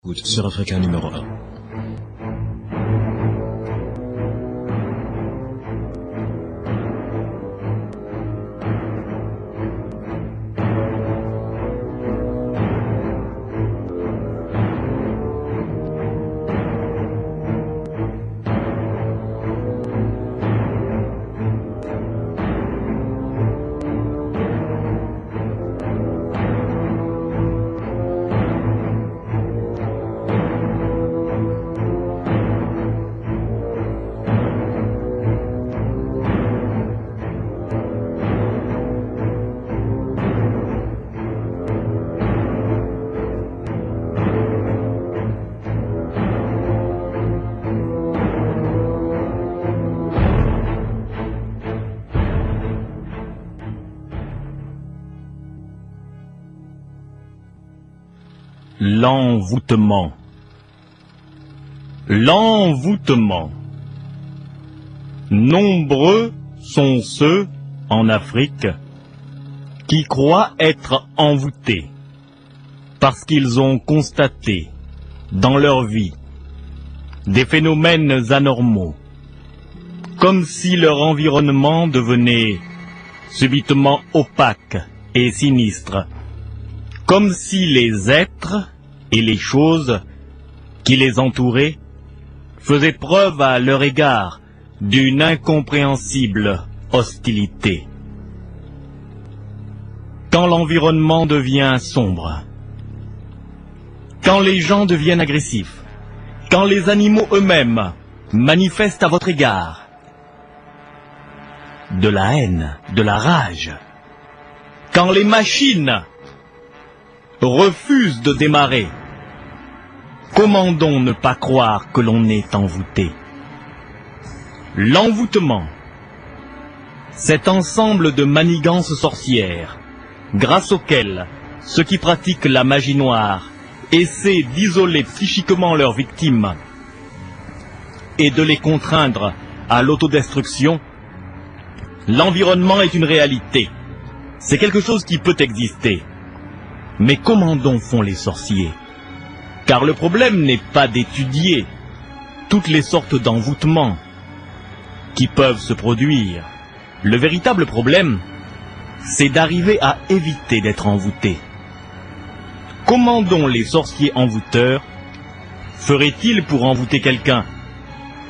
Écoute, sur Africain numéro 1. L'envoûtement. L'envoûtement. Nombreux sont ceux, en Afrique, qui croient être envoûtés, parce qu'ils ont constaté, dans leur vie, des phénomènes anormaux, comme si leur environnement devenait subitement opaque et sinistre, comme si les êtres et les choses qui les entouraient faisaient preuve à leur égard d'une incompréhensible hostilité. Quand l'environnement devient sombre, quand les gens deviennent agressifs, quand les animaux eux-mêmes manifestent à votre égard de la haine, de la rage, quand les machines refusent de démarrer, comment donc ne pas croire que l'on est envoûté? L'envoûtement, cet ensemble de manigances sorcières, grâce auxquelles ceux qui pratiquent la magie noire essaient d'isoler psychiquement leurs victimes et de les contraindre à l'autodestruction, l'environnement est une réalité. C'est quelque chose qui peut exister. Mais comment donc font les sorciers? Car le problème n'est pas d'étudier toutes les sortes d'envoûtements qui peuvent se produire. Le véritable problème, c'est d'arriver à éviter d'être envoûté. Comment donc les sorciers envoûteurs feraient-ils pour envoûter quelqu'un?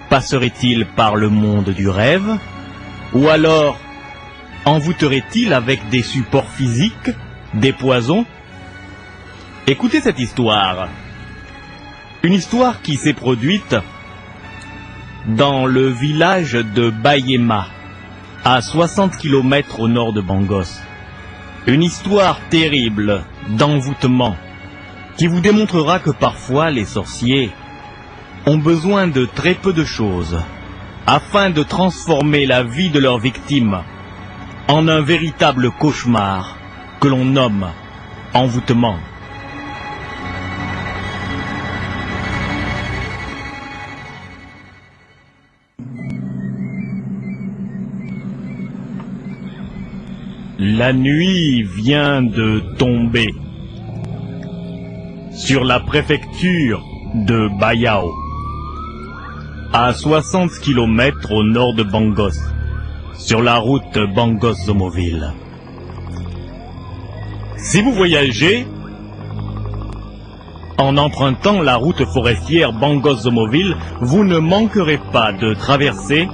Passeraient-ils par le monde du rêve? Ou alors envoûteraient-ils avec des supports physiques, des poisons? Écoutez cette histoire. Une histoire qui s'est produite dans le village de Bayema, à 60 km au nord de Bangos. Une histoire terrible d'envoûtement qui vous démontrera que parfois les sorciers ont besoin de très peu de choses afin de transformer la vie de leurs victimes en un véritable cauchemar que l'on nomme envoûtement. La nuit vient de tomber sur la préfecture de Bayao, à 60 km au nord de Bangos, sur la route Bangos-Zomoville. Si vous voyagez en empruntant la route forestière Bangos-Zomoville, vous ne manquerez pas de traverser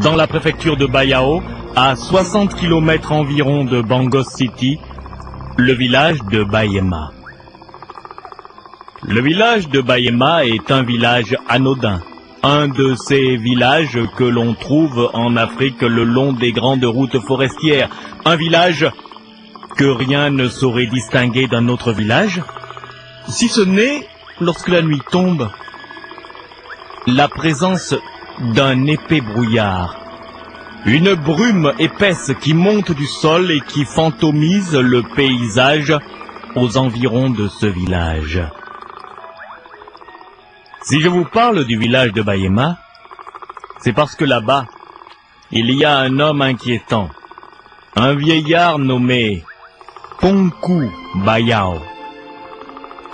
dans la préfecture de Bayao, à 60 km environ de Bangos City, le village de Bayema. Le village de Bayema est un village anodin, un de ces villages que l'on trouve en Afrique le long des grandes routes forestières, un village que rien ne saurait distinguer d'un autre village, si ce n'est, lorsque la nuit tombe, la présence d'un épais brouillard. Une brume épaisse qui monte du sol et qui fantomise le paysage aux environs de ce village. Si je vous parle du village de Bayema, c'est parce que là-bas, il y a un homme inquiétant, un vieillard nommé Ponku Bayao.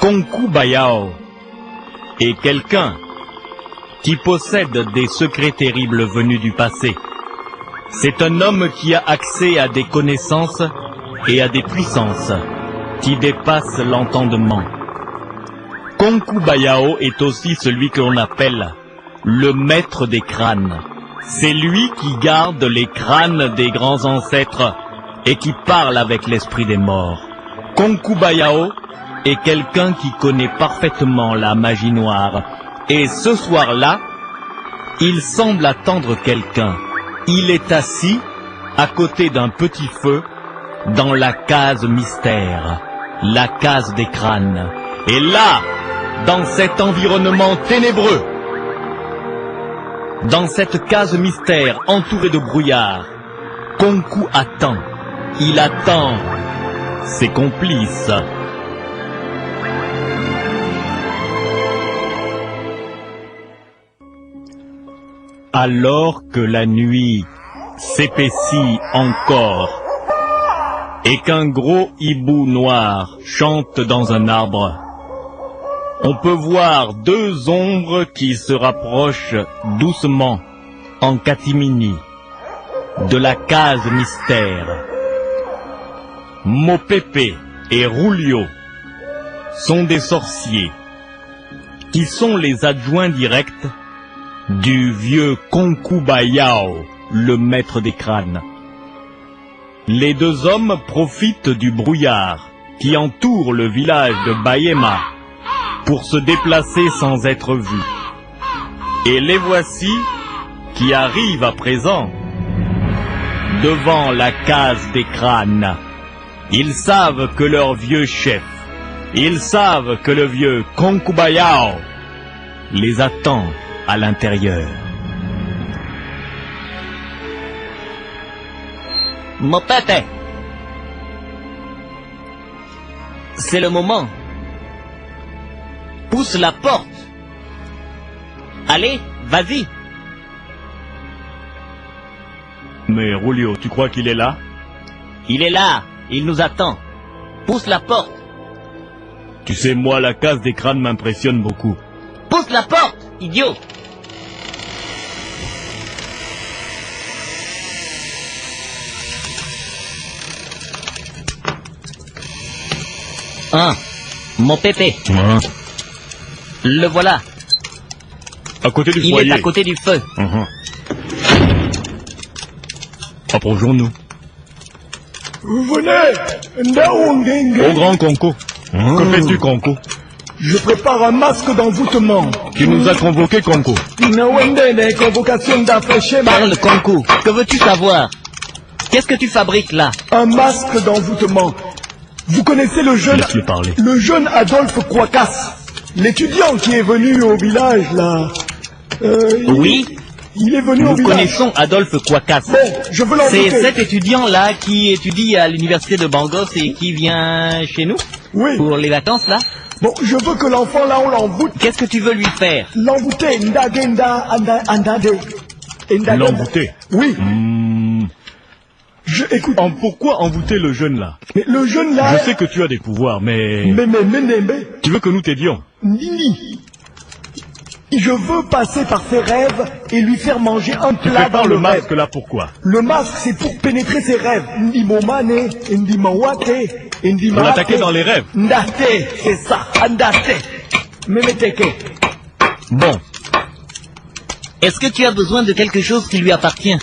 Konku Bayao est quelqu'un qui possède des secrets terribles venus du passé. C'est un homme qui a accès à des connaissances et à des puissances qui dépassent l'entendement. Konku Bayao est aussi celui que l'on appelle le maître des crânes. C'est lui qui garde les crânes des grands ancêtres et qui parle avec l'esprit des morts. Konku Bayao est quelqu'un qui connaît parfaitement la magie noire. Et ce soir-là, il semble attendre quelqu'un. Il est assis à côté d'un petit feu dans la case mystère, la case des crânes. Et là, dans cet environnement ténébreux, dans cette case mystère entourée de brouillard, Konku attend. Il attend ses complices. Alors que la nuit s'épaissit encore et qu'un gros hibou noir chante dans un arbre, on peut voir deux ombres qui se rapprochent doucement en catimini de la case mystère. Mopepe et Rulio sont des sorciers qui sont les adjoints directs du vieux Konku Bayao, le maître des crânes. Les deux hommes profitent du brouillard qui entoure le village de Bayema pour se déplacer sans être vus. Et les voici qui arrivent à présent devant la case des crânes. Ils savent que leur vieux chef, ils savent que le vieux Konku Bayao les attend à l'intérieur. Mopepe, c'est le moment. Pousse la porte. Allez, vas-y. Mais Rulio, tu crois qu'il est là? Il est là, il nous attend. Pousse la porte. Tu sais, moi, la case des crânes m'impressionne beaucoup. Pousse la porte, idiot. Mopepe. Hein? Le voilà. À côté du Il foyer. est à côté du feu. Approchons-nous. Venez, Au grand Konku. Que fais-tu, Konku? je prépare un masque d'envoûtement. Tu nous as convoqué, Konku. Une convocation d'afficher Parle, Konku. Que veux-tu savoir? Qu'est-ce que tu fabriques là? un masque d'envoûtement. Vous connaissez Laisse-le parler. le jeune Adolphe Quacas, l'étudiant qui est venu au village là. Oui, il est venu au nous village. connaissons Adolphe Quacas. Bon, je veux C'est l'envoûter. cet étudiant-là qui étudie à l'université de Bangos et qui vient chez nous Oui. pour les vacances là. Bon, je veux que l'enfant là on l'envoûte. Qu'est-ce que tu veux lui faire? L'envoûter. Ndagenda andade. L'envoûter. Oui. Écoute. Pourquoi envoûter le jeune là? Mais le jeune là. Je sais que tu as des pouvoirs, mais... Mais. Tu veux que nous t'aidions? Nini. Je veux passer par ses rêves et lui faire manger un plat Prépare dans le le masque rêve. là, pourquoi? Le masque, c'est pour pénétrer ses rêves. Ndimomane, ndimawate, Pour ndimawate. l'attaquer dans les rêves. Ndate, c'est ça, ndate. Memeteke. Bon. Est-ce que tu as besoin de quelque chose qui lui appartient?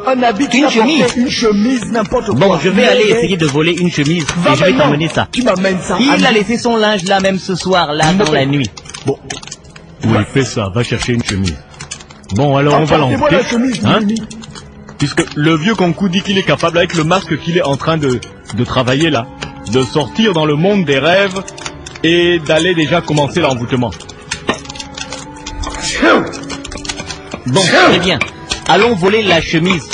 Un habit, Une chemise. une chemise, n'importe quoi. Bon, je vais Mais- aller essayer de voler une chemise Va et je vais maintenant. t'emmener ça. Tu m'amènes ça. Il a laissé son linge là même ce soir, là, dans la nuit. Bon. Oui, fais ça, va chercher une chemise. Bon, alors on va Apportez-moi l'envoûter. la chemise, Hein? Nini. Puisque le vieux Konku dit qu'il est capable, avec le masque qu'il est en train de travailler là, de sortir dans le monde des rêves et d'aller déjà commencer l'envoûtement. Bon, très bien. Allons voler la chemise.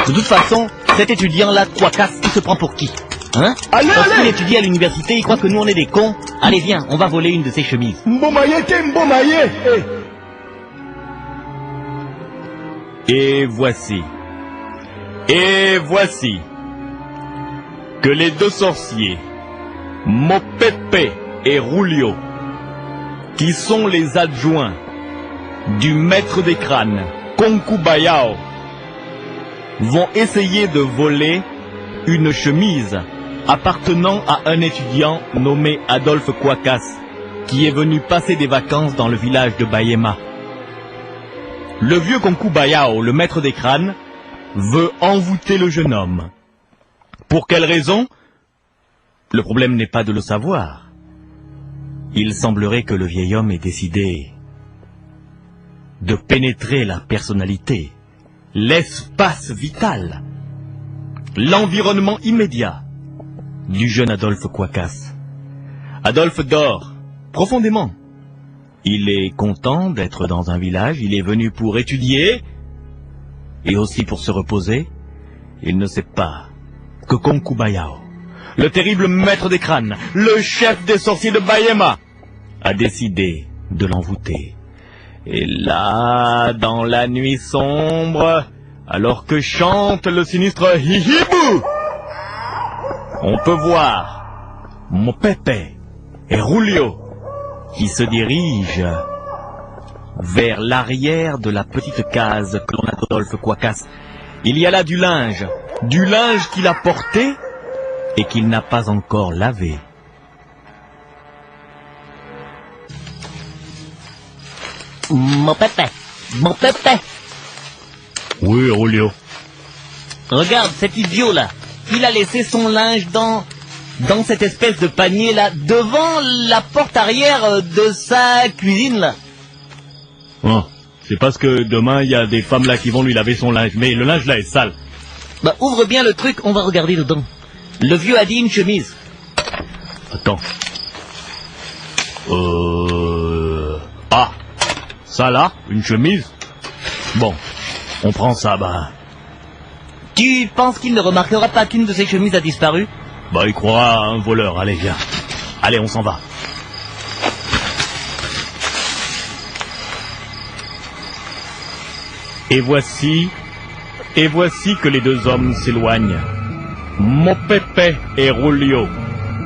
De toute façon, cet étudiant-là, Quacas, il se prend pour qui? Hein? Allez, Parce qu'il allez. étudie à l'université, il croit que nous on est des cons. Allez, viens, on va voler une de ses chemises. Mbomaye te mbomaye. Et voici que les deux sorciers, Mopepe et Rulio, qui sont les adjoints du maître des crânes, Concubayao, vont essayer de voler une chemise appartenant à un étudiant nommé Adolphe Quacas, qui est venu passer des vacances dans le village de Bayema. Le vieux Concubayao, le maître des crânes, veut envoûter le jeune homme. Pour quelle raison? Le problème n'est pas de le savoir. Il semblerait que le vieil homme ait décidé de pénétrer la personnalité, l'espace vital, l'environnement immédiat du jeune Adolphe Quacas. Adolphe dort profondément. Il est content d'être dans un village, il est venu pour étudier et aussi pour se reposer. Il ne sait pas que Concubayao, le terrible maître des crânes, le chef des sorciers de Bayema, a décidé de l'envoûter. Et là, dans la nuit sombre, alors que chante le sinistre Hihibu, on peut voir Mopepe et Rulio qui se dirigent vers l'arrière de la petite case que l'on a d'Adolphe Quacas. Il y a là du linge qu'il a porté et qu'il n'a pas encore lavé. Mon pépé. Oui, Rulio. Regarde cet idiot là. Il a laissé son linge dans cette espèce de panier là, devant la porte arrière de sa cuisine là. Oh, c'est parce que demain il y a des femmes là qui vont lui laver son linge, mais le linge là est sale. Bah ouvre bien le truc, on va regarder dedans. Le vieux a dit une chemise. Attends. Ah, ça là, une chemise. Bon, on prend ça, bah. Tu penses qu'il ne remarquera pas qu'une de ses chemises a disparu? Bah, il croira à un voleur. Allez, viens. Allez, on s'en va. Et voici que les deux hommes s'éloignent. Mopepe et Rulio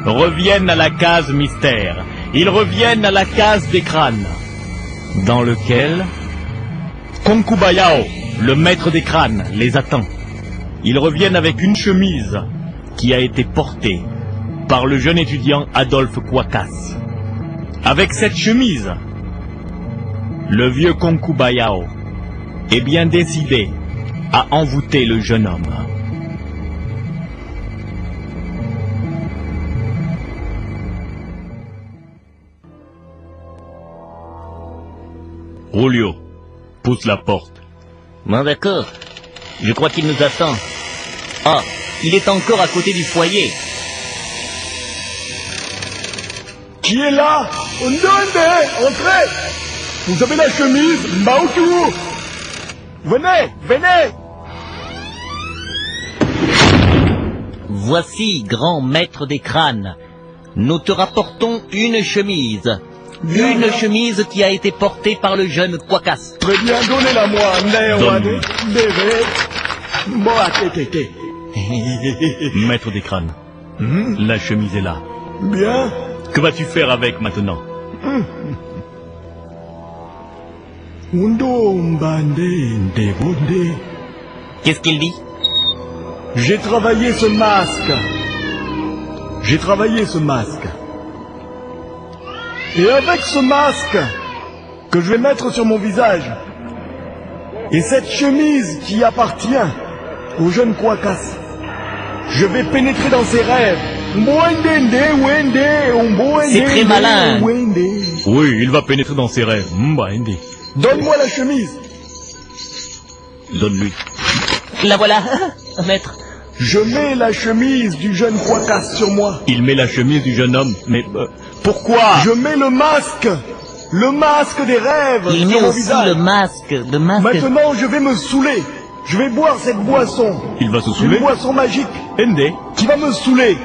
reviennent à la case mystère. Ils reviennent à la case des crânes, dans lequel Concubayao, le maître des crânes, les attend. Ils reviennent avec une chemise qui a été portée par le jeune étudiant Adolphe Quacas. Avec cette chemise, le vieux Concubayao est bien décidé à envoûter le jeune homme. Rulio, pousse la porte. Bon d'accord, je crois qu'il nous attend. Ah, il est encore à côté du foyer. Qui est là? Entrez! Vous avez la chemise, Maoutou! Venez! Voici, grand maître des crânes. Nous te rapportons une chemise. Une chemise qui a été portée par le jeune Quacas. Très bien, donnez-la-moi. Maître des crânes, la chemise est là. Bien. Que vas-tu faire avec maintenant? Qu'est-ce qu'il dit? J'ai travaillé ce masque. Et avec ce masque que je vais mettre sur mon visage, et cette chemise qui appartient au jeune Quacas, je vais pénétrer dans ses rêves. C'est très malin. Oui, il va pénétrer dans ses rêves. Donne-moi la chemise. Donne-lui. La voilà, maître. Je mets la chemise du jeune Quacas sur moi. Il met la chemise du jeune homme, mais pourquoi? Je mets le masque des rêves Il sur met mon aussi visage. le masque. Maintenant, je vais me saouler. Je vais boire cette boisson. Il va se saouler? Une boisson magique Ende. qui va me saouler.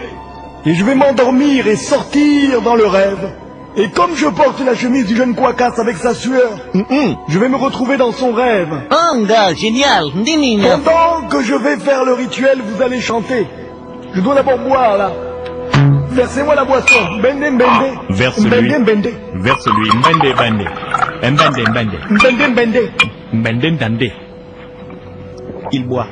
Et je vais m'endormir et sortir dans le rêve. Et comme je porte la chemise du jeune Quacas avec sa sueur, je vais me retrouver dans son rêve. Anga, génial. Pendant que je vais faire le rituel, vous allez chanter. Je dois d'abord boire, là. Versez-moi la boisson. Bende, mbende. Verse-lui. Mbende, mbende. Verse-lui. Mbende, bende. Mbende, mbende. Mbende, mbende. Mbende, mbende. Il boit.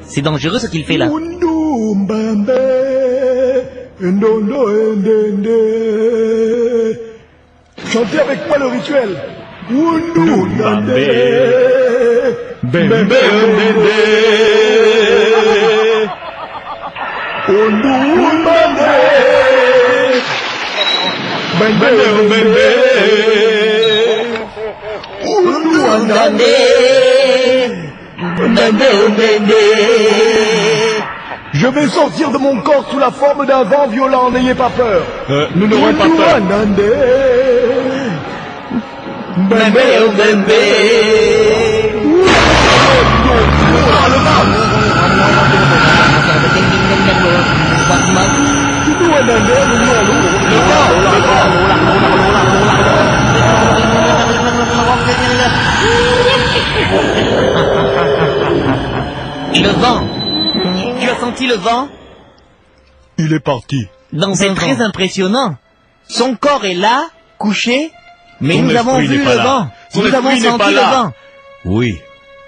C'est dangereux ce qu'il fait là. Undu, mbembe. Ndondo, ndende. Chantez avec moi le rituel. Undu, ndende. Bembe, mbende. Undu, mbende. Mbende, mbende. Undu, ndende. Je vais sortir de mon corps sous la forme d'un vent violent, n'ayez pas peur. Nous n'aurons pas peur. Le vent. Tu as senti le vent? Il est parti. Non, c'est très impressionnant. Son corps est là, couché, mais Son nous avons esprit vu n'est le pas là. vent. Son Nous avons esprit n'est pas senti le là. vent. Oui,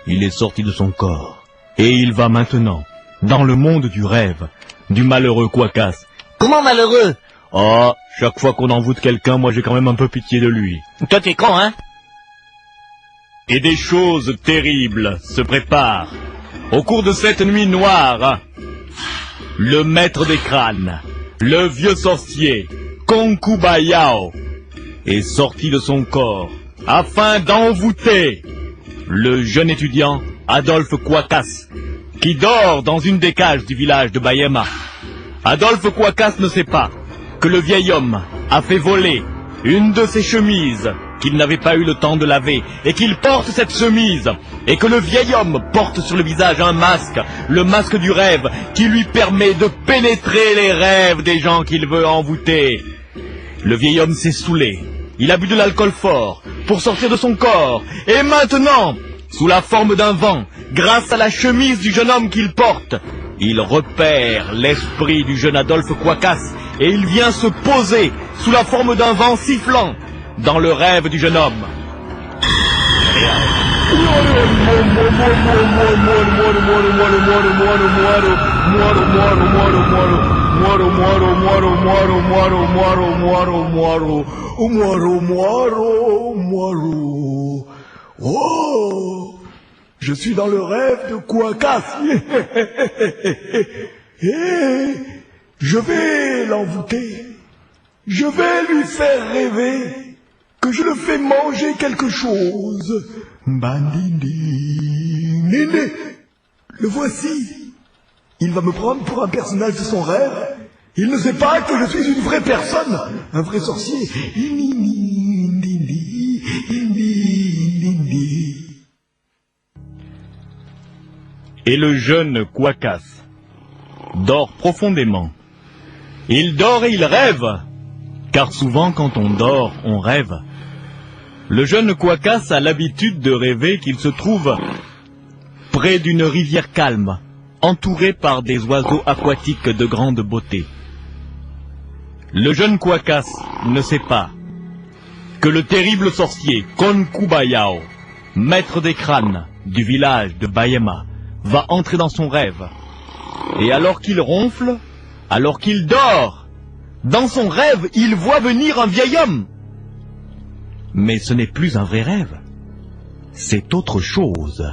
il est sorti de son corps. Et il va maintenant dans le monde du rêve, du malheureux Quacas. Comment malheureux? Oh, chaque fois qu'on envoûte quelqu'un, moi j'ai quand même un peu pitié de lui. Toi t'es con, hein? Et des choses terribles se préparent. Au cours de cette nuit noire, le maître des crânes, le vieux sorcier, Konkubayao, est sorti de son corps afin d'envoûter le jeune étudiant Adolphe Quacas, qui dort dans une des cages du village de Bayema. Adolphe Quacas ne sait pas que le vieil homme a fait voler une de ses chemises qu'il n'avait pas eu le temps de laver, et qu'il porte cette chemise, et que le vieil homme porte sur le visage un masque, le masque du rêve, qui lui permet de pénétrer les rêves des gens qu'il veut envoûter. Le vieil homme s'est saoulé, il a bu de l'alcool fort pour sortir de son corps, et maintenant, sous la forme d'un vent, grâce à la chemise du jeune homme qu'il porte, il repère l'esprit du jeune Adolphe Quacas, et il vient se poser sous la forme d'un vent sifflant dans le rêve du jeune homme. Oh, je suis dans le rêve de Quacas. Je vais l'envoûter. Je vais lui faire rêver que je le fais manger quelque chose. Bandindi, Néné, le voici. Il va me prendre pour un personnage de son rêve. Il ne sait pas que je suis une vraie personne, un vrai sorcier. Et le jeune Quacas dort profondément. Il dort et il rêve, car souvent quand on dort, on rêve. Le jeune Quacas a l'habitude de rêver qu'il se trouve près d'une rivière calme, entouré par des oiseaux aquatiques de grande beauté. Le jeune Quacas ne sait pas que le terrible sorcier Konkubayao, maître des crânes du village de Bayema, va entrer dans son rêve. Et alors qu'il ronfle, alors qu'il dort, dans son rêve, il voit venir un vieil homme. Mais ce n'est plus un vrai rêve, c'est autre chose.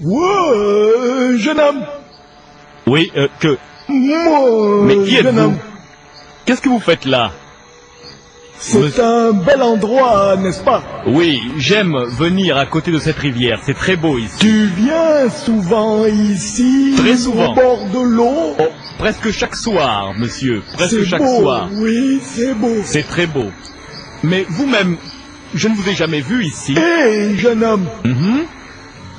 Ouais, jeune homme. Oui, Moi, Mais qui jeune êtes-vous? homme. Qu'est-ce que vous faites là? C'est un bel endroit, n'est-ce pas? Oui, j'aime venir à côté de cette rivière, c'est très beau ici. Tu viens souvent ici, Très souvent. au bord de l'eau. Oh, presque chaque soir, monsieur, presque C'est chaque beau, soir. oui, c'est beau. C'est très beau. Mais vous-même, je ne vous ai jamais vu ici. Hé, jeune homme, Mhm.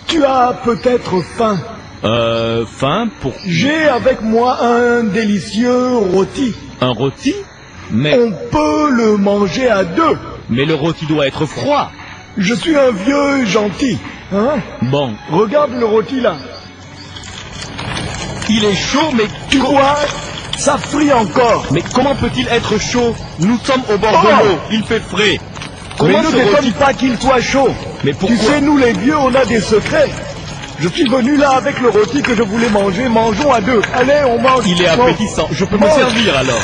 tu as peut-être faim. Faim pour J'ai avec moi un délicieux rôti. un rôti? Mais On peut le manger à deux. le rôti doit être froid. Je suis un vieux gentil, hein? Bon, Regarde le rôti là. il est chaud, mais Tu vois, ça frit encore. Mais comment peut-il être chaud? Nous sommes au bord Oh! de l'eau, il fait frais. Mais Comment ne ce t'étonne rôti... pas qu'il soit chaud. Mais Tu pourquoi? sais, nous les vieux, on a des secrets. Je suis venu là avec le rôti que je voulais manger. Mangeons à deux. Allez, on mange. Il est appétissant. Je peux me Mange. servir alors.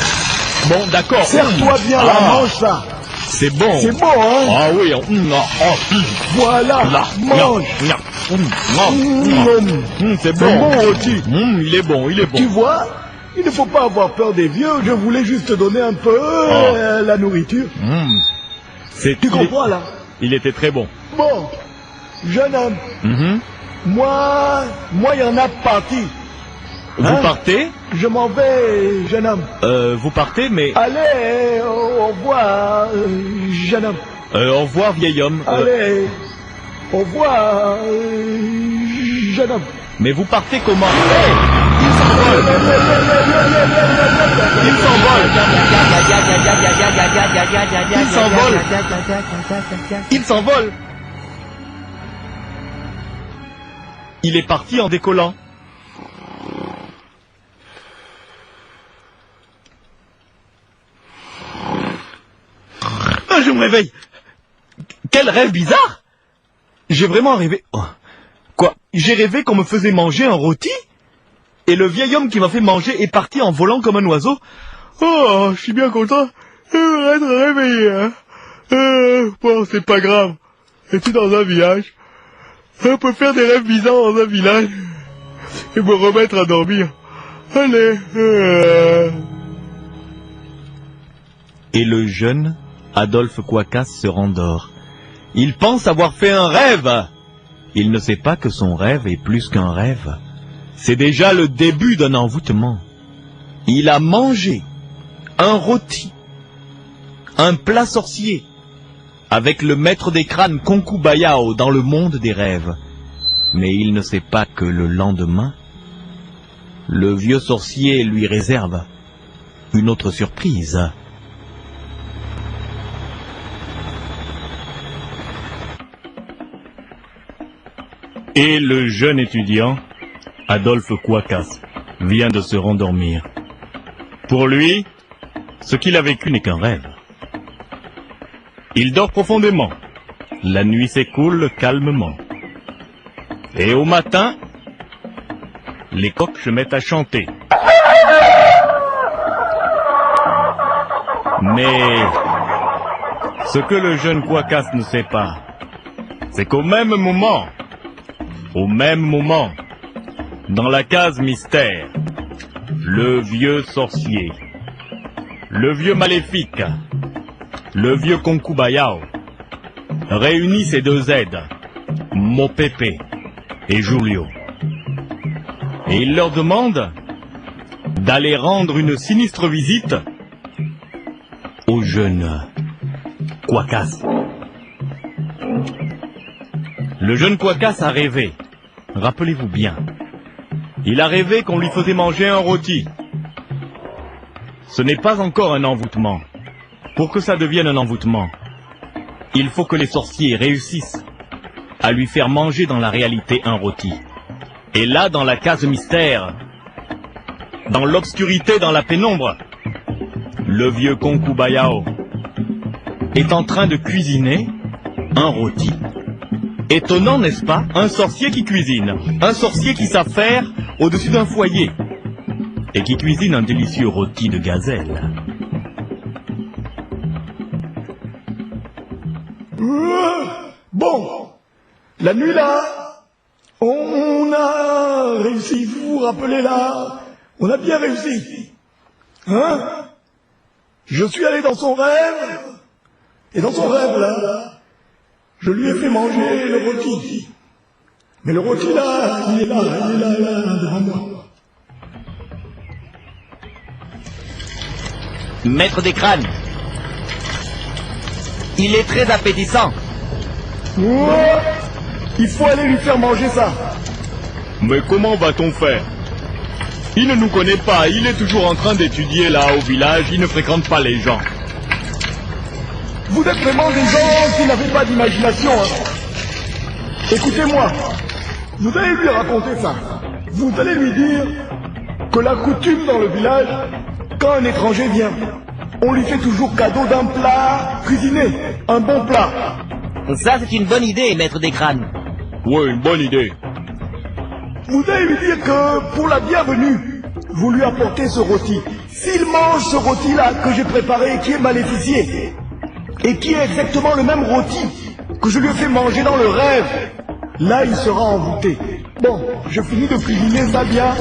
Bon, d'accord. Serre-toi bien là, Ah, mange ça. c'est bon. C'est bon, hein? Ah oui, Voilà, mange. C'est C'est bon bon. rôti. Il est bon, il est bon. Tu vois, il ne faut pas avoir peur des vieux. Je voulais juste te donner un peu la nourriture. C'est, Tu comprends là? il était très bon. Bon, jeune homme, moi, il y en a parti. Vous Hein? partez? Je m'en vais, jeune homme. Vous partez, mais... Allez, au revoir, jeune homme. au revoir, vieil homme. Allez, au revoir, jeune homme. Mais vous partez comment? Il s'envole. Il s'envole. Il s'envole. Il s'envole. Il est parti en décollant. Ah, je me réveille. Quel rêve bizarre. J'ai vraiment rêvé... Oh. Quoi? J'ai rêvé qu'on me faisait manger un rôti? Et le vieil homme qui m'a fait manger est parti en volant comme un oiseau? Oh, je suis bien content d'être réveillé, hein. Bon, c'est pas grave. Es-tu dans un village? On peut faire des rêves bizarres dans un village et me remettre à dormir. Allez. Et le jeune Adolphe Quacas se rendort. Il pense avoir fait un rêve. Il ne sait pas que son rêve est plus qu'un rêve. C'est déjà le début d'un envoûtement. Il a mangé un rôti, un plat sorcier, avec le maître des crânes Konkubayao dans le monde des rêves. Mais il ne sait pas que le lendemain, le vieux sorcier lui réserve une autre surprise. Et le jeune étudiant, Adolphe Quacas, vient de se rendormir. Pour lui, ce qu'il a vécu n'est qu'un rêve. Il dort profondément. La nuit s'écoule calmement. Et au matin, les coqs se mettent à chanter. Mais ce que le jeune Quacas ne sait pas, c'est qu'au même moment, dans la case mystère, le vieux sorcier, le vieux maléfique, le vieux Konkubayao, réunit ses deux aides, Mopepe et Julio. Et il leur demande d'aller rendre une sinistre visite au jeune Quacas. Le jeune Quacas a rêvé. Rappelez-vous bien. Il a rêvé qu'on lui faisait manger un rôti. Ce n'est pas encore un envoûtement. Pour que ça devienne un envoûtement, il faut que les sorciers réussissent à lui faire manger dans la réalité un rôti. Et là, dans la case mystère, dans l'obscurité, dans la pénombre, le vieux Konkubayao est en train de cuisiner un rôti. Étonnant, n'est-ce pas? Un sorcier qui cuisine. Un sorcier qui sait faire au-dessus d'un foyer. Et qui cuisine un délicieux rôti de gazelle. Bon, la nuit là, on a réussi. Vous vous rappelez là? On a bien réussi. Hein? Je suis allé dans son rêve. Et dans son rêve là, je lui ai fait manger le rôti. Mais le rôti là, il est là, devant moi. Maître des crânes, il est très appétissant. Ouais, il faut aller lui faire manger ça. Mais comment va-t-on faire? Il ne nous connaît pas, il est toujours en train d'étudier là au village, il ne fréquente pas les gens. Vous êtes vraiment des gens qui n'avaient pas d'imagination. Hein. Écoutez-moi, vous allez lui raconter ça. Vous allez lui dire que la coutume dans le village, quand un étranger vient, on lui fait toujours cadeau d'un plat cuisiné, un bon plat. Ça, c'est une bonne idée, maître des crânes. Ouais, une bonne idée. Vous allez lui dire que pour la bienvenue, vous lui apportez ce rôti. S'il mange ce rôti-là que j'ai préparé, qui est maléficié, et qui est exactement le même rôti que je lui ai fait manger dans le rêve, là il sera envoûté. Bon, je finis de cuisiner ça bien.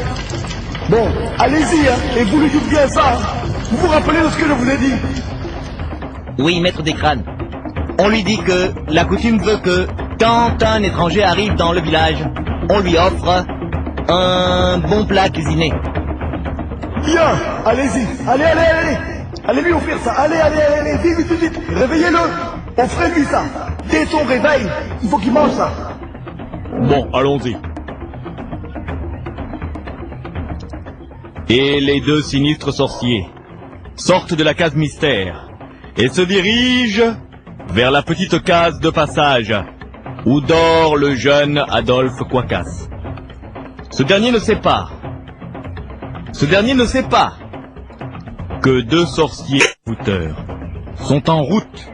Bon, allez-y, hein, et vous lui dites bien ça. Vous vous rappelez de ce que je vous ai dit? Oui, maître des crânes. On lui dit que la coutume veut que quand un étranger arrive dans le village, on lui offre un bon plat cuisiné. Bien, allez-y, allez. Allez lui offrir ça, allez, vite. Réveillez-le, offrez-lui ça. Dès son réveil, il faut qu'il mange ça. Bon, allons-y. Et les deux sinistres sorciers sortent de la case mystère et se dirigent vers la petite case de passage où dort le jeune Adolphe Quacas. Ce dernier ne sait pas que deux sorciers fouteurs sont en route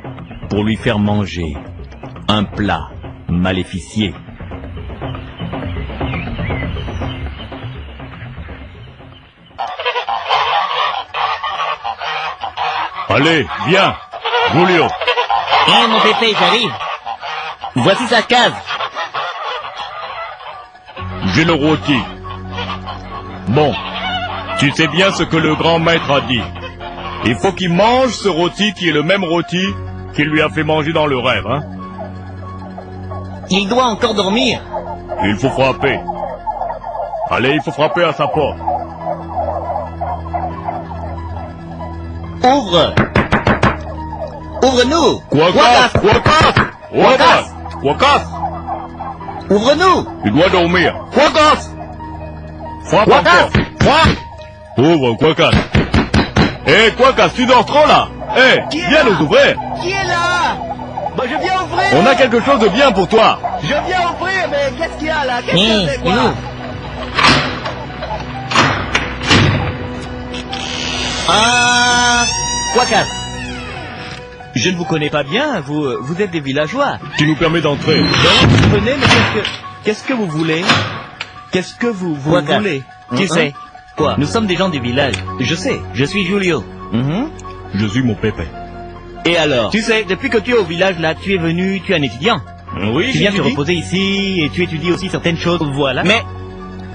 pour lui faire manger un plat maléficié. Allez, viens, Julio. Mon pépé, j'arrive. Voici sa case. J'ai le rôti. Bon, tu sais bien ce que le grand maître a dit. Il faut qu'il mange ce rôti qui est le même rôti qu'il lui a fait manger dans le rêve, hein. Il doit encore dormir. Il faut frapper. Allez, il faut frapper à sa porte. Ouvre. Ouvre-nous. Quacas. Ouvre-nous. Il doit dormir. Quacas. Frappe encore. Frappe. Ouvre, Quacas. Hé, Quacas, tu dors trop là. Hé, viens nous ouvrir. Qui est là? Bah, je viens ouvrir. On a quelque chose de bien pour toi. Je viens ouvrir, mais qu'est-ce qu'il y a là? Qu'est-ce que c'est quoi? Quacas. Je ne vous connais pas bien, vous êtes des villageois. Tu nous permets d'entrer. Venez, mais qu'est-ce que vous voulez? Qu'est-ce que vous voulez? Tu sais. Quoi? Nous sommes des gens du village. Je sais, je suis Julio. Je suis mon pépé. Et alors? Tu sais, depuis que tu es au village là, tu es venu, tu es un étudiant. Oui, tu viens te reposer ici et tu étudies aussi certaines choses, voilà. Mais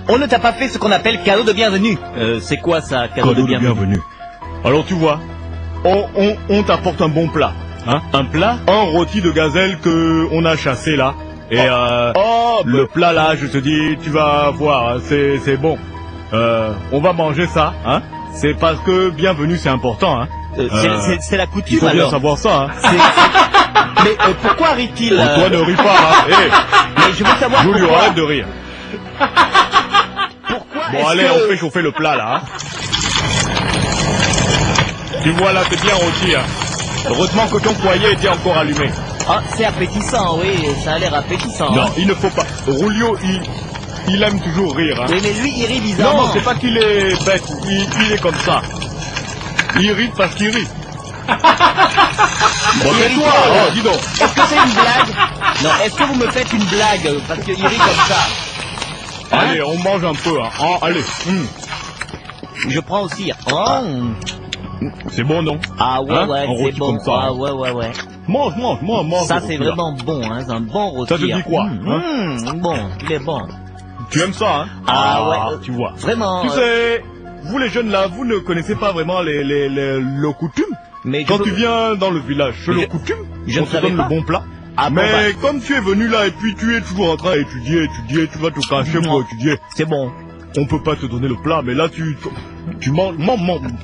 on ne t'a pas fait ce qu'on appelle cadeau de bienvenue. C'est quoi ça, cadeau de bienvenue? Alors tu vois, on t'apporte un bon plat. Hein? Un plat? Un rôti de gazelle que on a chassé là. Et le plat là, je te dis, tu vas voir, c'est bon. On va manger ça, hein? C'est parce que bienvenue c'est important, hein? C'est la coutume. Il faut bien alors savoir ça, hein? Mais pourquoi rit-il? Toi ne ris pas, hein? Hey. Mais je veux savoir Julio, pourquoi. arrête de rire. Pourquoi? Bon allez, on fait chauffer le plat là, hein? Tu vois là, c'est bien rôti, hein? Heureusement que ton foyer était encore allumé. Ah, c'est appétissant, oui, ça a l'air appétissant. Non, hein. il ne faut pas. Julio, il aime toujours rire, hein? Oui, mais lui, il rit bizarrement. Non, c'est pas qu'il est bête, il est comme ça. Il rit parce qu'il rit. Bon, c'est toi, oh, dis donc. Est-ce que c'est une blague? Non, est-ce que vous me faites une blague? Parce qu'il rit comme ça. Hein? Allez, on mange un peu, hein. Oh, allez. Je prends aussi. Oh. C'est bon, non? Ah ouais, Hein? ouais, Un c'est rôti bon. comme ça, Ah hein. ouais. Mange. Ça, le c'est rôti, là. vraiment bon, hein. C'est un bon rôti. Ça te dit quoi, Bon, il est bon. Tu aimes ça, hein? Ah ouais. Tu vois. Vraiment. Tu sais, vous les jeunes là, vous ne connaissez pas vraiment les coutumes. Mais Quand tu viens dans le village, c'est le coutume, je on ne te savais donne pas. le bon plat. Ah, bon, mais comme tu es venu là et puis tu es toujours en train d'étudier, tu vas te cacher pour étudier. C'est bon. On peut pas te donner le plat, mais là tu manges,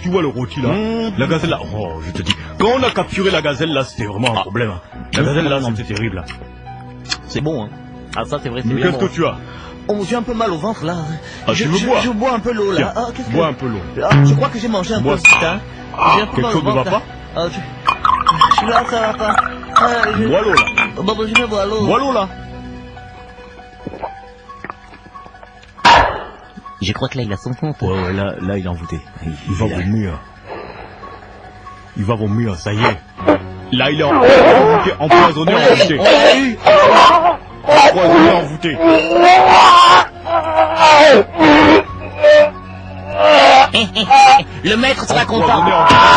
tu vois le rôti là, la gazelle là. Oh, je te dis, quand on a capturé la gazelle là, c'était vraiment un problème. Hein. La gazelle là, c'était terrible. Là. C'est bon, hein. Ah ça c'est vrai, c'est Mais bien qu'est-ce bon. que tu as? Oh, j'ai un peu mal au ventre là. Ah, tu veux boire? Je bois un peu l'eau là. Tiens, Ah, qu'est-ce que... bois un peu l'eau. Ah, je crois que j'ai mangé un peu Bois. vite, hein. J'ai un peu Quelque mal chose au ne va ventre, pas? là. Ah, là, ça va pas. Bois l'eau là. Bon, je vais boire l'eau. Bois l'eau là. Je crois que là, il a son compte. Ouais, là, il est envoûté. Il va vomir. Il va vomir, ça y est. Là, il est envoûté, empoisonné, envoûté. Empoisonné, envoûté. Le maître sera content. Empoisonné, envoûté.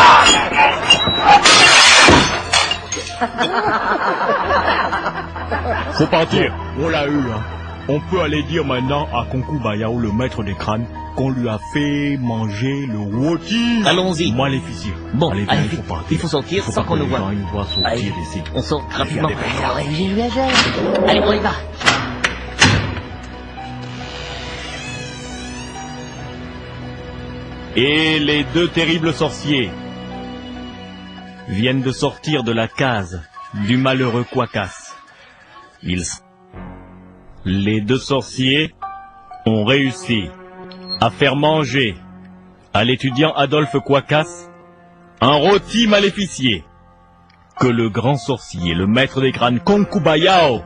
Faut partir. On l'a eu, hein. On peut aller dire maintenant à Konku Bayao, le maître des crânes, qu'on lui a fait manger le rôti. Allons-y. Maléficieux. Bon, allez, allez, il faut partir. il faut sortir sans qu'on nous voie. Il voit sortir Allez, d'ici. on sort rapidement. Allez, Allez, on y va. Et les deux terribles sorciers viennent de sortir de la case du malheureux Quacas. Les deux sorciers ont réussi à faire manger à l'étudiant Adolphe Quacas un rôti maléficié que le grand sorcier, le maître des crânes Konku Bayao,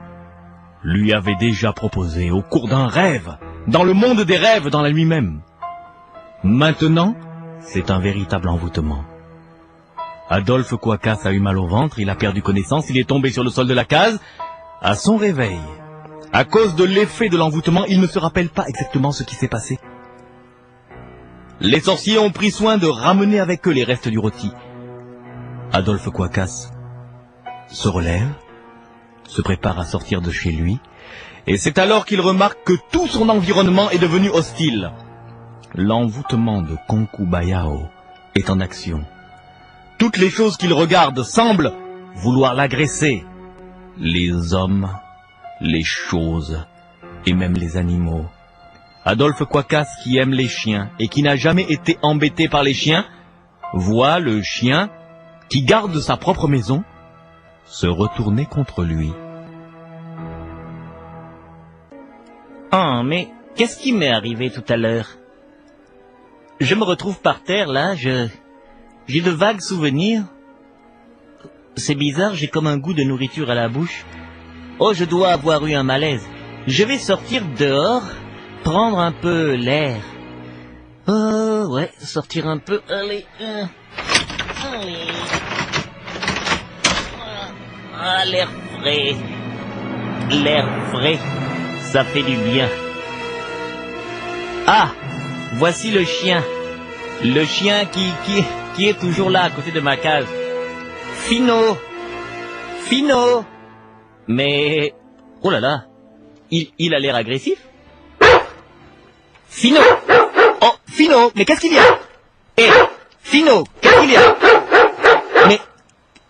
lui avait déjà proposé au cours d'un rêve, dans le monde des rêves, dans la nuit même. Maintenant, c'est un véritable envoûtement. Adolphe Quacas a eu mal au ventre, il a perdu connaissance, il est tombé sur le sol de la case. À son réveil, à cause de l'effet de l'envoûtement, il ne se rappelle pas exactement ce qui s'est passé. Les sorciers ont pris soin de ramener avec eux les restes du rôti. Adolphe Quacas se relève, se prépare à sortir de chez lui, et c'est alors qu'il remarque que tout son environnement est devenu hostile. L'envoûtement de Konku Bayao est en action. Toutes les choses qu'il regarde semblent vouloir l'agresser. Les hommes, les choses, et même les animaux. Adolphe Quacas, qui aime les chiens et qui n'a jamais été embêté par les chiens, voit le chien, qui garde sa propre maison, se retourner contre lui. Ah, mais qu'est-ce qui m'est arrivé tout à l'heure? Je me retrouve par terre, là, j'ai de vagues souvenirs. C'est bizarre, j'ai comme un goût de nourriture à la bouche. Oh, je dois avoir eu un malaise. Je vais sortir dehors, prendre un peu l'air. Oh, ouais, sortir un peu, allez. Allez. Ah, l'air frais. L'air frais, ça fait du bien. Ah, voici le chien. Le chien qui est toujours là, à côté de ma case. Fino. Fino. Mais, oh là là, il a l'air agressif. Fino. Oh, Fino, mais qu'est-ce qu'il y a? Eh, Fino, qu'est-ce qu'il y a? Mais,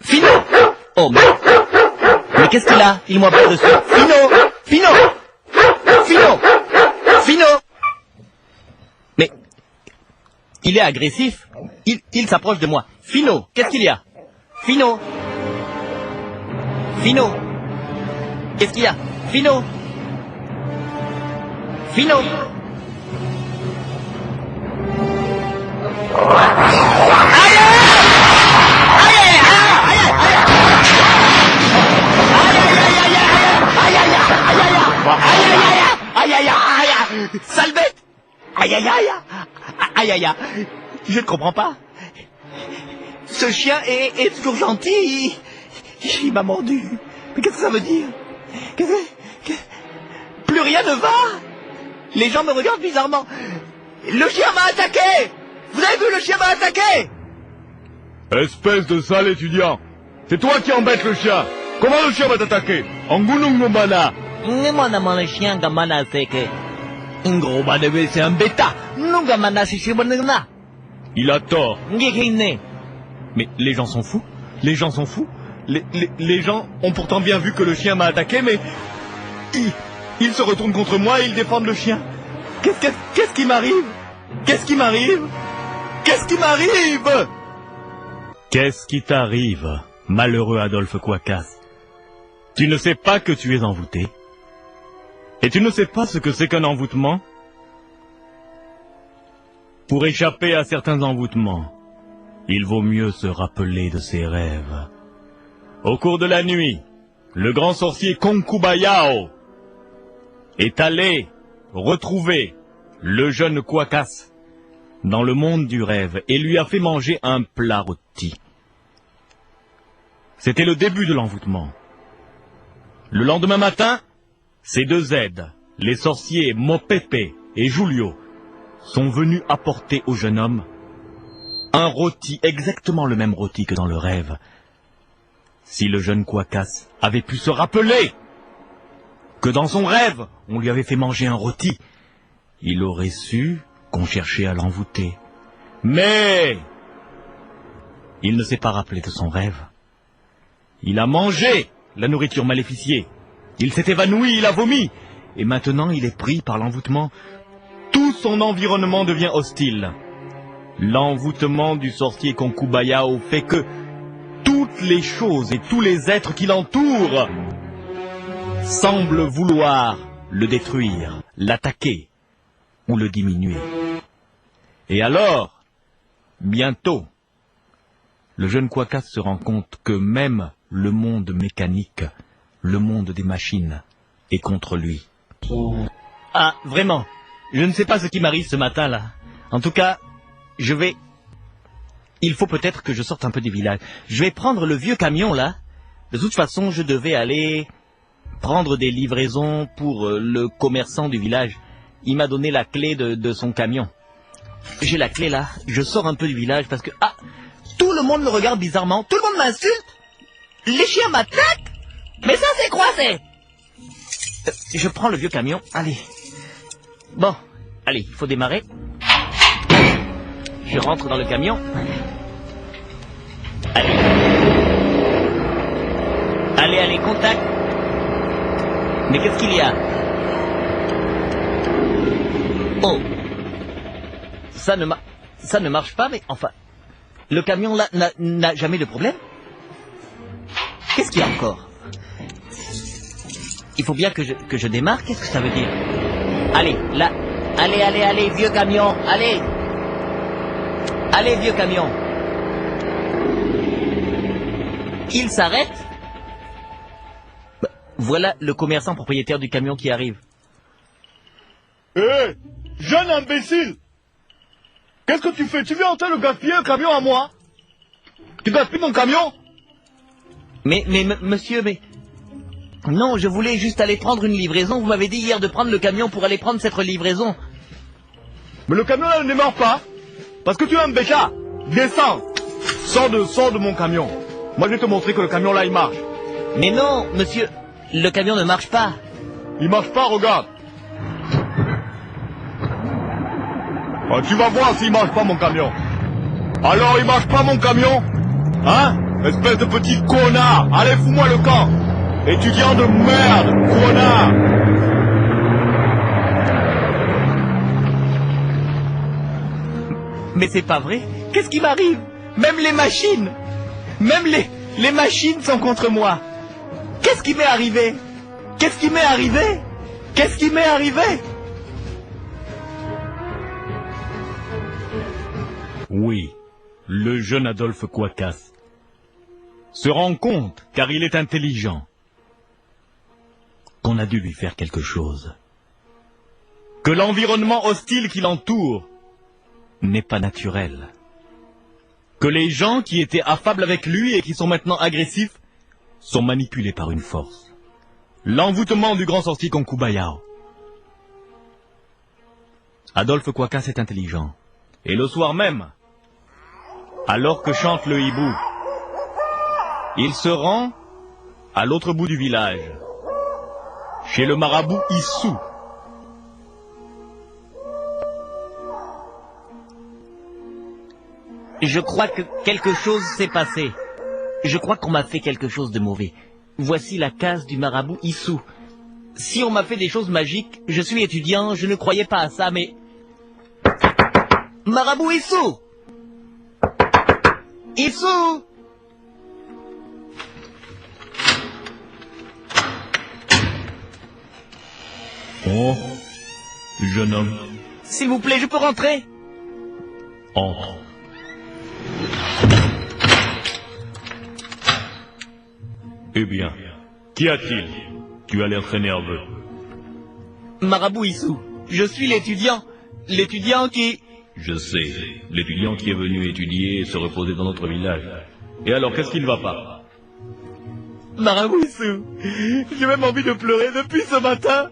Fino. Oh, mais qu'est-ce qu'il a? Il m'appelle dessus. Fino, Fino, Fino, Fino. Mais, il est agressif. Il s'approche de moi. Fino, qu'est-ce qu'il y a? Fino. Fino. Qu'est-ce qu'il y a? Fino. Fino. Sale bête! Aïe aïe aïe! Aïe aïe aïe! Je ne comprends pas. Ce chien est toujours gentil. Il m'a mordu. Mais qu'est-ce que ça veut dire? Plus rien ne va. Les gens me regardent bizarrement. Le chien m'a attaqué. Vous avez vu, le chien m'a attaqué. Espèce de sale étudiant! C'est toi qui embêtes le chien! Comment le chien va t'attaquer? Angunungumana! Le chien gamana c'est que c'est un bêta. Il a tort. Mais les gens sont fous. Les gens sont fous. Les gens ont pourtant bien vu que le chien m'a attaqué, mais ils se retournent contre moi et ils défendent le chien. Qu'est-ce qui m'arrive? Qu'est-ce qui m'arrive? Qu'est-ce qui m'arrive? Qu'est-ce qui t'arrive, malheureux Adolphe Quacas? Tu ne sais pas que tu es envoûté? Et tu ne sais pas ce que c'est qu'un envoûtement? Pour échapper à certains envoûtements, il vaut mieux se rappeler de ses rêves. Au cours de la nuit, le grand sorcier Konkubayao est allé retrouver le jeune Kwakas dans le monde du rêve et lui a fait manger un plat rôti. C'était le début de l'envoûtement. Le lendemain matin, ces deux aides, les sorciers Mopepe et Julio, sont venus apporter au jeune homme un rôti, exactement le même rôti que dans le rêve. Si le jeune Kwakas avait pu se rappeler que dans son rêve, on lui avait fait manger un rôti, il aurait su qu'on cherchait à l'envoûter. Mais il ne s'est pas rappelé de son rêve. Il a mangé la nourriture maléficiée. Il s'est évanoui, il a vomi. Et maintenant, il est pris par l'envoûtement. Tout son environnement devient hostile. L'envoûtement du sorcier Konkubayao fait que toutes les choses et tous les êtres qui l'entourent semblent vouloir le détruire, l'attaquer ou le diminuer. Et alors, bientôt, le jeune Kwakas se rend compte que même le monde mécanique, le monde des machines, est contre lui. Ah, vraiment, je ne sais pas ce qui m'arrive ce matin-là. En tout cas, il faut peut-être que je sorte un peu du village. Je vais prendre le vieux camion, là. De toute façon, je devais aller prendre des livraisons pour le commerçant du village. Il m'a donné la clé de son camion. J'ai la clé, là. Je sors un peu du village parce que... Ah, tout le monde me regarde bizarrement. Tout le monde m'insulte. Les chiens m'attaquent. Mais ça, c'est quoi, c'est... Je prends le vieux camion. Allez. Bon, allez, il faut démarrer. Je rentre dans le camion. Allez. Allez, contact. Mais qu'est-ce qu'il y a? Oh. Ça ne marche pas, mais enfin... Le camion là n'a jamais de problème? Qu'est-ce qu'il y a encore? Il faut bien que je démarre, qu'est-ce que ça veut dire? Allez, là. Allez, vieux camion, allez. Allez, vieux camion. Il s'arrête. Voilà le commerçant propriétaire du camion qui arrive. Hé, jeune imbécile! Qu'est-ce que tu fais? Tu viens en train de gaspiller un camion à moi? Tu gaspilles mon camion? Mais monsieur, mais... Non, je voulais juste aller prendre une livraison. Vous m'avez dit hier de prendre le camion pour aller prendre cette livraison. Mais le camion là ne démarre pas. Parce que tu es un béchat. Descends. Sors de mon camion. Moi je vais te montrer que le camion là il marche. Mais non, monsieur, le camion ne marche pas. Il marche pas, regarde. Oh, tu vas voir s'il marche pas mon camion. Alors il marche pas mon camion? Hein? Espèce de petit connard. Allez, fous-moi le camp. Étudiant de merde, connard. Mais c'est pas vrai. Qu'est-ce qui m'arrive? Même les machines. Même les machines sont contre moi. Qu'est-ce qui m'est arrivé? Qu'est-ce qui m'est arrivé? Qu'est-ce qui m'est arrivé? Oui, le jeune Adolphe Kwakas se rend compte, car il est intelligent, qu'on a dû lui faire quelque chose. Que l'environnement hostile qui l'entoure n'est pas naturel. Que les gens qui étaient affables avec lui et qui sont maintenant agressifs sont manipulés par une force. L'envoûtement du grand sorcier Konkubayao. Adolphe Kwakas est intelligent. Et le soir même, alors que chante le hibou, il se rend à l'autre bout du village, chez le marabout Issou. Je crois que quelque chose s'est passé. Je crois qu'on m'a fait quelque chose de mauvais. Voici la case du marabout Issou. Si on m'a fait des choses magiques, je suis étudiant, je ne croyais pas à ça, mais... Marabout Issou! Issou! Oh, jeune homme, S'il vous plaît, je peux rentrer? entre. Eh bien, qu'y a-t-il? Tu as l'air très nerveux. Marabout Issou, je suis l'étudiant. L'étudiant qui... Je sais, l'étudiant qui est venu étudier et se reposer dans notre village. Et alors, qu'est-ce qui ne va pas? Marabout Issou, j'ai même envie de pleurer depuis ce matin.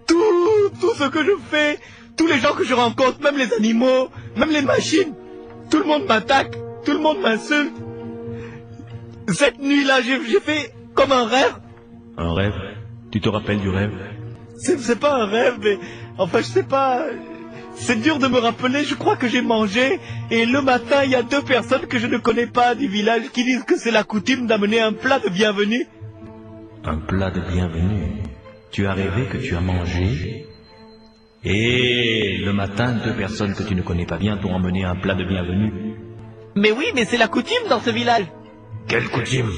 Tout ce que je fais, tous les gens que je rencontre, même les animaux, même les machines, tout le monde m'attaque, tout le monde m'insulte. Cette nuit-là, j'ai fait comme un rêve. Un rêve? Tu te rappelles du rêve? C'est pas un rêve, mais enfin je sais pas. C'est dur de me rappeler, je crois que j'ai mangé, et le matin il y a 2 personnes que je ne connais pas du village qui disent que c'est la coutume d'amener un plat de bienvenue. Un plat de bienvenue? Tu as rêvé que tu as mangé? Et le matin, 2 personnes que tu ne connais pas bien t'ont emmené un plat de bienvenue? Mais oui, mais c'est la coutume dans ce village. Quelle coutume?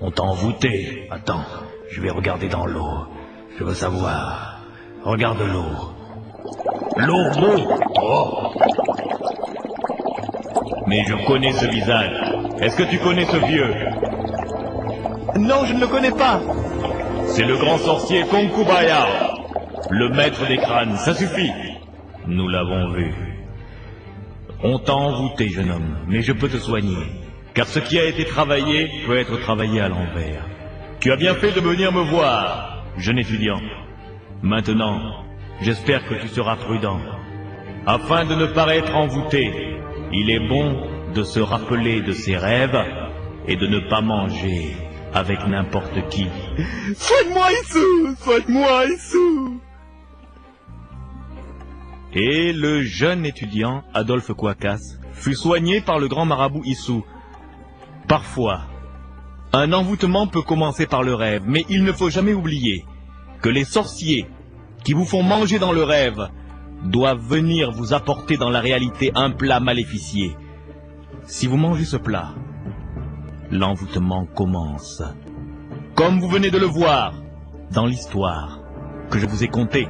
On t'a envoûté. Attends, je vais regarder dans l'eau. Je veux savoir. Regarde l'eau. L'eau. Oh. Mais je connais ce visage. Est-ce que tu connais ce vieux? Non, je ne le connais pas. C'est le grand sorcier Konkubaya, le maître des crânes, ça suffit. Nous l'avons vu. On t'a envoûté, jeune homme, mais je peux te soigner. Car ce qui a été travaillé peut être travaillé à l'envers. Tu as bien fait de venir me voir, jeune étudiant. Maintenant, j'espère que tu seras prudent. Afin de ne paraître envoûté, il est bon de se rappeler de ses rêves et de ne pas manger avec n'importe qui. Soigne-moi, Issou! Soigne-moi, Issou! Et le jeune étudiant, Adolphe Kouakas, fut soigné par le grand marabout Issou. Parfois, un envoûtement peut commencer par le rêve, mais il ne faut jamais oublier que les sorciers qui vous font manger dans le rêve doivent venir vous apporter dans la réalité un plat maléficié. Si vous mangez ce plat, l'envoûtement commence. Comme vous venez de le voir dans l'histoire que je vous ai contée.